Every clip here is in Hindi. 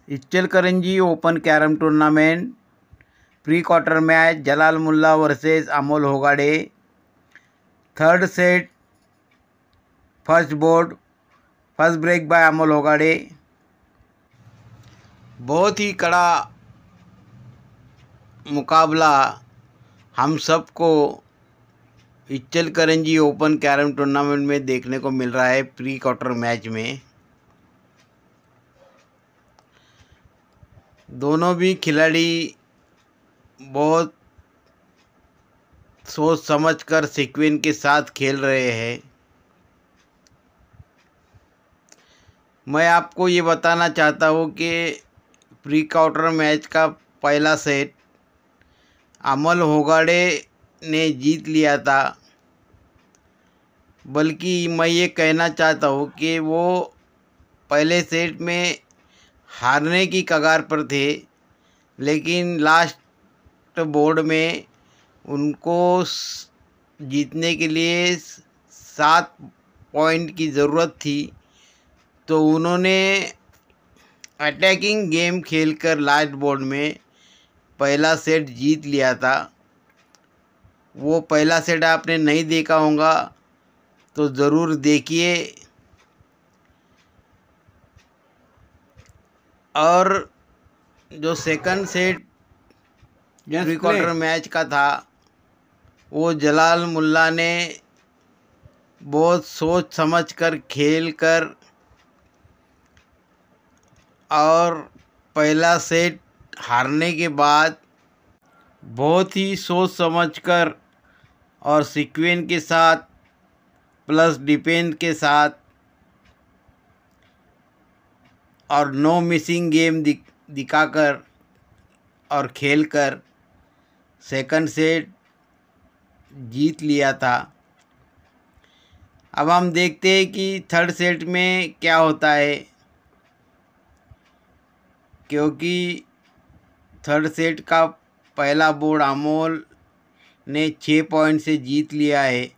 Ichalkaranji open carrom tournament pre quarter match Jalal Mulla versus Amol Hogade. Third set first break by Amol Hogade. बहुत ही कड़ा मुकाबला हम सबको इचलकरंजी ओपन कैरम टूर्नामेंट में देखने को मिल रहा है। प्री क्वार्टर मैच में दोनों भी खिलाड़ी बहुत सोच समझकर सीक्वेंस के साथ खेल रहे हैं। मैं आपको ये बताना चाहता हूँ कि प्री क्वार्टर मैच का पहला सेट अमोल होगाड़े ने जीत लिया था, बल्कि मैं ये कहना चाहता हूँ कि वो पहले सेट में हारने की कगार पर थे, लेकिन लास्ट बोर्ड में उनको जीतने के लिए 7 पॉइंट की ज़रूरत थी, तो उन्होंने अटैकिंग गेम खेलकर लास्ट बोर्ड में पहला सेट जीत लिया था। वो पहला सेट आपने नहीं देखा होगा तो ज़रूर देखिए। और जो second set pre quarter match का था वो जलाल मुल्ला ने बहुत सोच समझ कर खेल कर और पहला सेट हारने के बाद बहुत ही सोच समझकर और सीक्वेंस के साथ प्लस डिफेंस के साथ और नो मिसिंग गेम दिखाकर और खेलकर सेकंड सेट जीत लिया था। अब हम देखते हैं कि थर्ड सेट में क्या होता है, क्योंकि थर्ड सेट का पहला बोर्ड अमोल ने 6 पॉइंट से जीत लिया है।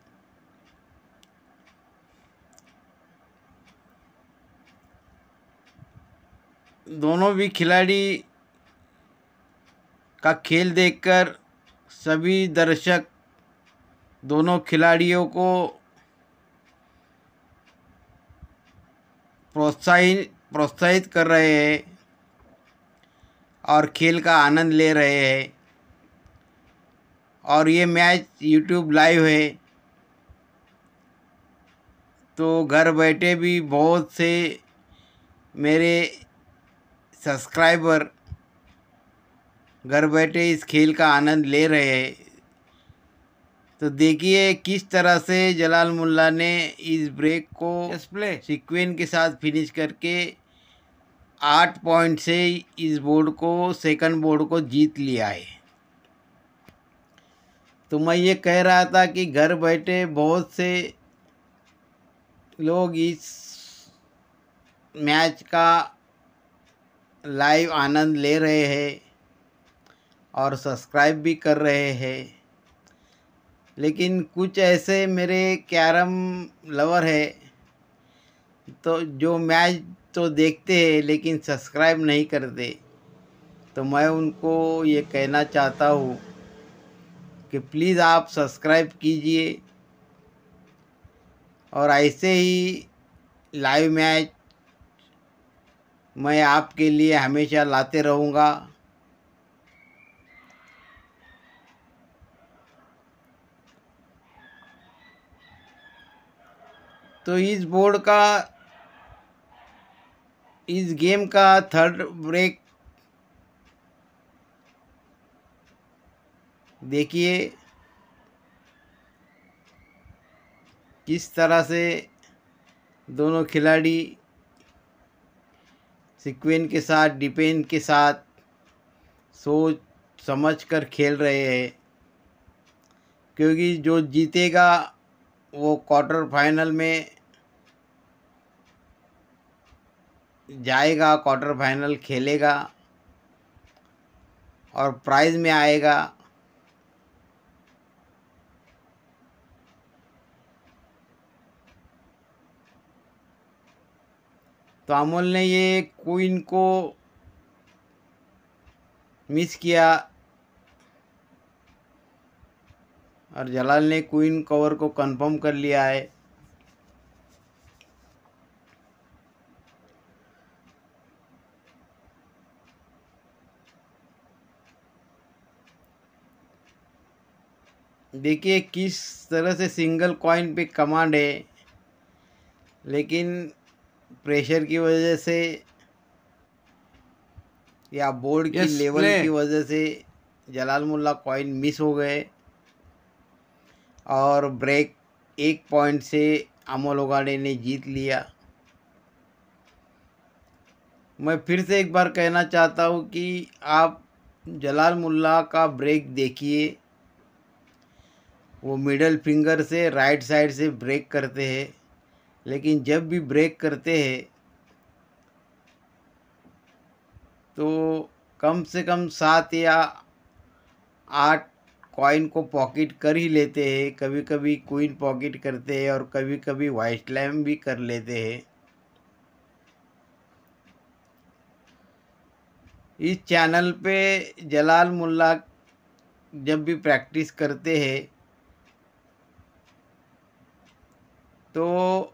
दोनों भी खिलाड़ी का खेल देखकर सभी दर्शक दोनों खिलाड़ियों को प्रोत्साहित कर रहे हैं और खेल का आनंद ले रहे हैं। और ये मैच यूट्यूब लाइव है, तो घर बैठे भी बहुत से मेरे सब्सक्राइबर घर बैठे इस खेल का आनंद ले रहे हैं। तो देखिए किस तरह से जलाल मुल्ला ने इस ब्रेक को सीक्वेंस के साथ फिनिश करके 8 पॉइंट से इस बोर्ड को सेकंड बोर्ड को जीत लिया है। तो मैं ये कह रहा था कि घर बैठे बहुत से लोग इस मैच का लाइव आनंद ले रहे हैं और सब्सक्राइब भी कर रहे हैं, लेकिन कुछ ऐसे मेरे कैरम लवर है तो जो मैच तो देखते हैं लेकिन सब्सक्राइब नहीं करते। तो मैं उनको ये कहना चाहता हूँ कि प्लीज़ आप सब्सक्राइब कीजिए और ऐसे ही लाइव मैच मैं आपके लिए हमेशा लाते रहूँगा। तो इस बोर्ड का इस गेम का थर्ड ब्रेक देखिए किस तरह से दोनों खिलाड़ी सीक्वेंस के साथ डिफेंस के साथ सोच समझ कर खेल रहे हैं, क्योंकि जो जीतेगा वो क्वार्टर फाइनल में जाएगा, क्वार्टर फाइनल खेलेगा और प्राइज़ में आएगा। तो अमोल ने ये क्वीन को मिस किया और जलाल ने क्वीन कवर को कंफर्म कर लिया है। देखिए किस तरह से सिंगल कॉइन पे कमांड है, लेकिन प्रेशर की वजह से या बोर्ड की Yes, लेवल play. की वजह से जलाल मुल्ला कॉइन मिस हो गए और ब्रेक 1 पॉइंट से अमोल ओगाडे ने जीत लिया। मैं फिर से एक बार कहना चाहता हूँ कि आप जलाल मुल्ला का ब्रेक देखिए, वो मिडल फिंगर से राइट साइड से ब्रेक करते हैं, लेकिन जब भी ब्रेक करते हैं तो कम से कम 7 या 8 कॉइन को पॉकेट कर ही लेते हैं। कभी कभी क्वीन पॉकेट करते हैं और कभी कभी वाइट स्लैम भी कर लेते हैं। इस चैनल पे जलाल मुल्ला जब भी प्रैक्टिस करते हैं तो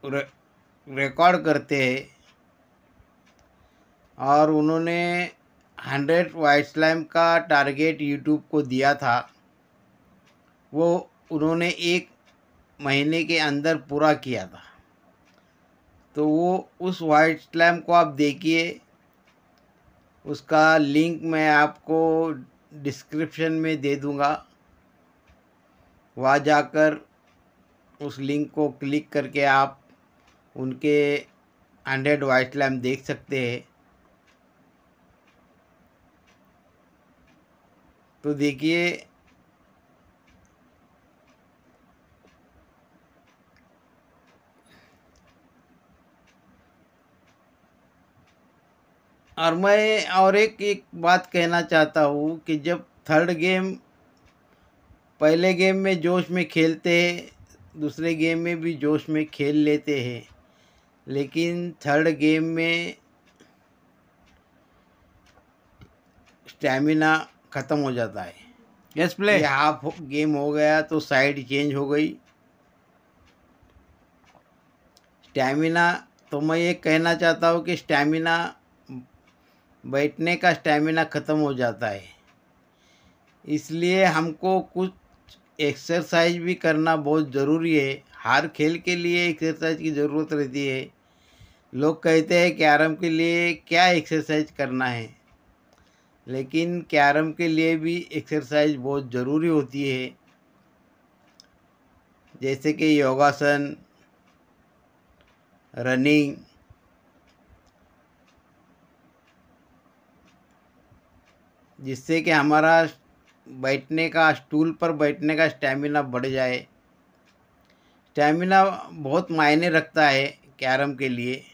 रिकॉर्ड करते हैं और उन्होंने 100 वाइट स्लैम का टारगेट यूट्यूब को दिया था, वो उन्होंने 1 महीने के अंदर पूरा किया था। तो वो उस वाइट स्लैम को आप देखिए, उसका लिंक मैं आपको डिस्क्रिप्शन में दे दूँगा। वहाँ जाकर उस लिंक को क्लिक करके आप उनके 100 वाइट स्लैम देख सकते हैं। तो देखिए और मैं और एक बात कहना चाहता हूँ कि जब थर्ड गेम, पहले गेम में जोश में खेलते हैं, दूसरे गेम में भी जोश में खेल लेते हैं, लेकिन थर्ड गेम में स्टैमिना ख़त्म हो जाता है। Yes, play. ये हाफ गेम हो गया तो साइड चेंज हो गई। स्टैमिना, तो मैं ये कहना चाहता हूँ कि स्टैमिना, बैठने का स्टैमिना ख़त्म हो जाता है। इसलिए हमको कुछ एक्सरसाइज भी करना बहुत ज़रूरी है। हर खेल के लिए एक्सरसाइज की ज़रूरत रहती है। लोग कहते हैं कैरम के लिए क्या एक्सरसाइज करना है, लेकिन कैरम के लिए भी एक्सरसाइज बहुत ज़रूरी होती है, जैसे कि योगासन, रनिंग, जिससे कि हमारा बैठने का, स्टूल पर बैठने का स्टैमिना बढ़ जाए। स्टैमिना बहुत मायने रखता है कैरम के लिए।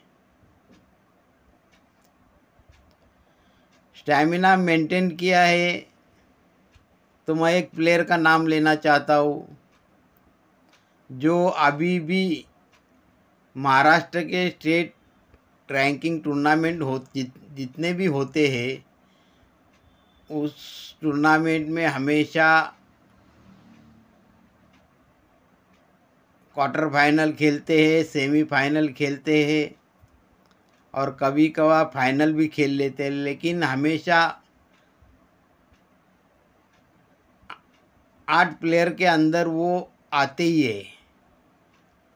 स्टैमिना मेंटेन किया है तो मैं एक प्लेयर का नाम लेना चाहता हूँ जो अभी भी महाराष्ट्र के स्टेट रैंकिंग टूर्नामेंट जितने भी होते हैं उस टूर्नामेंट में हमेशा क्वार्टर फाइनल खेलते हैं, सेमीफाइनल खेलते हैं और कभी कभार फाइनल भी खेल लेते हैं, लेकिन हमेशा 8 प्लेयर के अंदर वो आते ही है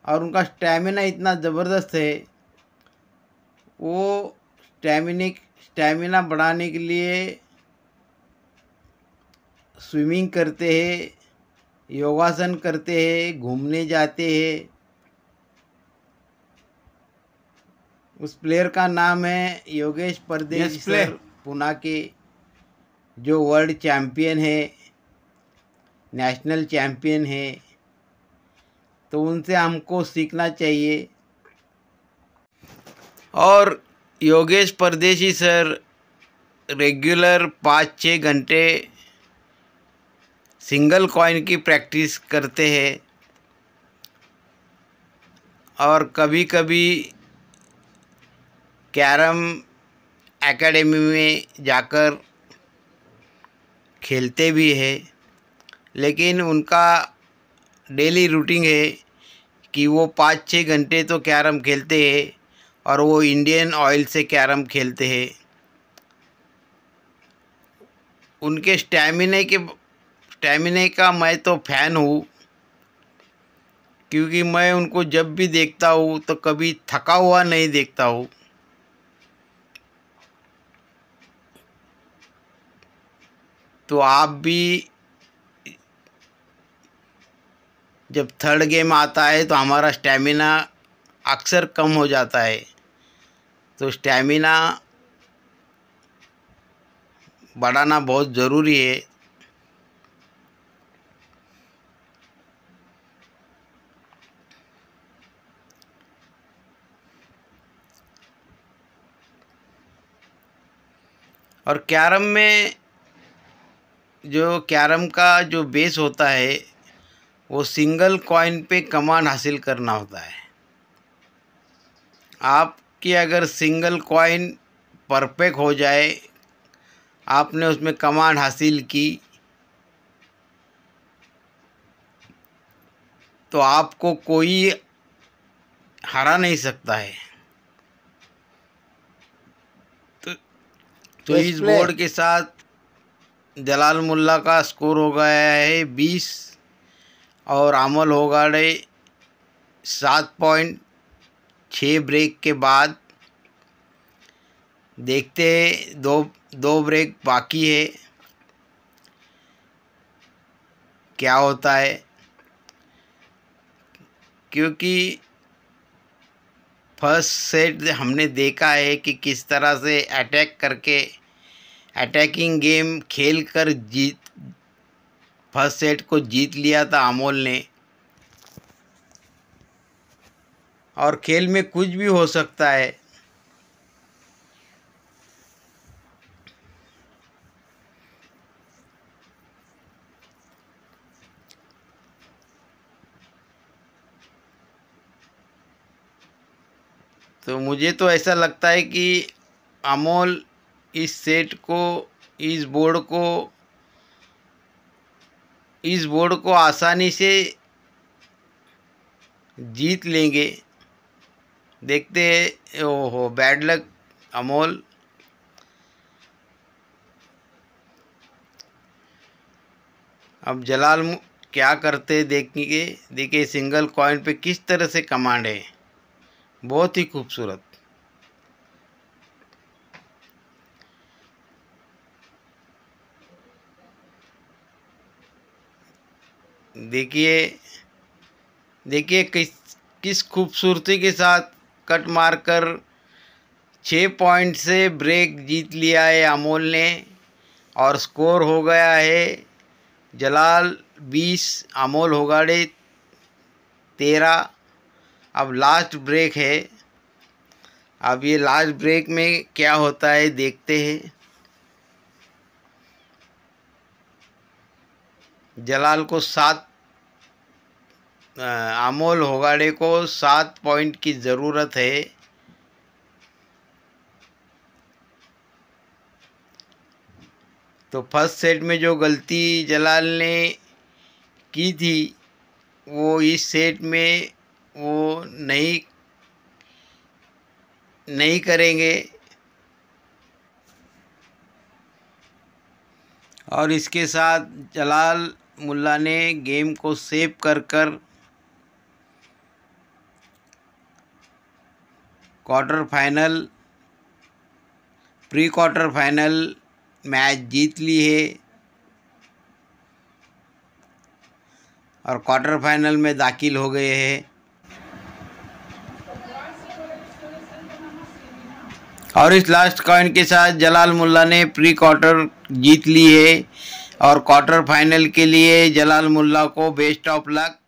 और उनका स्टैमिना इतना ज़बरदस्त है। वो स्टैमिना बढ़ाने के लिए स्विमिंग करते हैं, योगासन करते हैं, घूमने जाते हैं। उस प्लेयर का नाम है योगेश परदेशी Yes, play. सर, पुणे के, जो वर्ल्ड चैम्पियन है, नेशनल चैम्पियन है। तो उनसे हमको सीखना चाहिए। और योगेश परदेशी सर रेगुलर 5-6 घंटे सिंगल कॉइन की प्रैक्टिस करते हैं और कभी कभी कैरम एकेडमी में जाकर खेलते भी है, लेकिन उनका डेली रूटीन है कि वो 5-6 घंटे तो कैरम खेलते हैं और वो इंडियन ऑयल से कैरम खेलते हैं। उनके स्टैमिने का मैं तो फ़ैन हूँ, क्योंकि मैं उनको जब भी देखता हूँ तो कभी थका हुआ नहीं देखता हूँ। तो आप भी जब थर्ड गेम आता है तो हमारा स्टैमिना अक्सर कम हो जाता है, तो स्टैमिना बढ़ाना बहुत ज़रूरी है। और कैरम में कैरम का जो बेस होता है वो सिंगल कॉइन पे कमांड हासिल करना होता है। आपकी अगर सिंगल कॉइन परफेक्ट हो जाए, आपने उसमें कमांड हासिल की, तो आपको कोई हरा नहीं सकता है। तो इस बोर्ड के साथ जलाल मुल्ला का स्कोर हो गया है 20 और अमोल होगाड़े 7.6 ब्रेक के बाद। देखते हैं, दो ब्रेक बाकी है, क्या होता है। क्योंकि फर्स्ट सेट हमने देखा है कि किस तरह से अटैक करके अटैकिंग गेम खेल कर फर्स्ट सेट को जीत लिया था अमोल ने। और खेल में कुछ भी हो सकता है। तो मुझे तो ऐसा लगता है कि अमोल इस सेट को, इस बोर्ड को आसानी से जीत लेंगे। देखते हैं। ओहो, बैड लक अमोल। अब जलाल क्या करते देखेंगे। देखिए सिंगल कॉइन पे किस तरह से कमांड है, बहुत ही खूबसूरत। देखिए किस खूबसूरती के साथ कट मारकर 6 पॉइंट से ब्रेक जीत लिया है अमोल ने। और स्कोर हो गया है जलाल 20, अमोल होगाड़े 13। अब लास्ट ब्रेक है। अब ये लास्ट ब्रेक में क्या होता है देखते हैं। जलाल को अमोल होगाड़े को 7 पॉइंट की ज़रूरत है। तो फर्स्ट सेट में जो गलती जलाल ने की थी वो इस सेट में वो नहीं करेंगे। और इसके साथ जलाल मुल्ला ने गेम को सेव कर प्री क्वार्टर फाइनल मैच जीत ली है और क्वार्टर फाइनल में दाखिल हो गए हैं। और इस लास्ट कॉइन के साथ जलाल मुल्ला ने प्री क्वार्टर जीत ली है और क्वार्टर फाइनल के लिए जलाल मुल्ला को बेस्ट ऑफ लक।